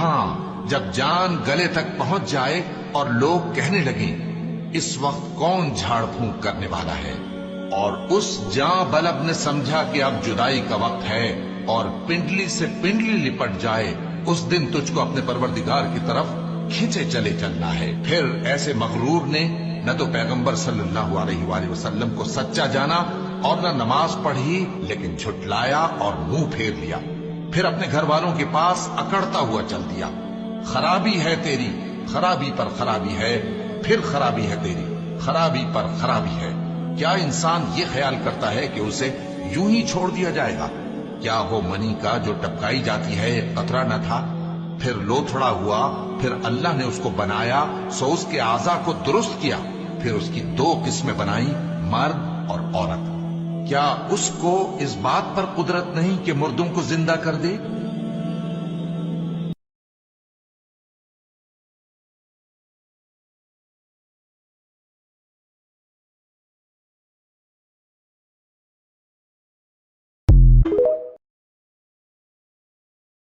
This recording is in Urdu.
ہاں جب جان گلے تک پہنچ جائے اور لوگ کہنے لگیں اس وقت کون جھاڑ پھونک کرنے والا ہے، اور اس جاں بلب نے سمجھا کہ اب جدائی کا وقت ہے اور پنڈلی سے پنڈلی لپٹ جائے، اس دن تجھ کو اپنے پروردگار کی طرف کھینچے چلے چلنا ہے۔ پھر ایسے مغرور نے نہ تو پیغمبر صلی اللہ علیہ وآلہ وسلم کو سچا جانا اور نہ نماز پڑھی، لیکن جھٹلایا اور منہ پھیر لیا، پھر اپنے گھر والوں کے پاس اکڑتا ہوا چل دیا۔ خرابی ہے تیری، خرابی پر خرابی ہے، پھر خرابی ہے تیری، خرابی پر خرابی ہے۔ کیا انسان یہ خیال کرتا ہے کہ اسے یوں ہی چھوڑ دیا جائے گا؟ کیا وہ منی کا جو ٹپکائی جاتی ہے ایک قطرہ نہ تھا، پھر لوتھڑا ہوا، پھر اللہ نے اس کو بنایا سو اس کے اعضاء کو درست کیا، پھر اس کی دو قسمیں بنائی، مرد اور عورت۔ کیا اس کو اس بات پر قدرت نہیں کہ مردوں کو زندہ کر دے؟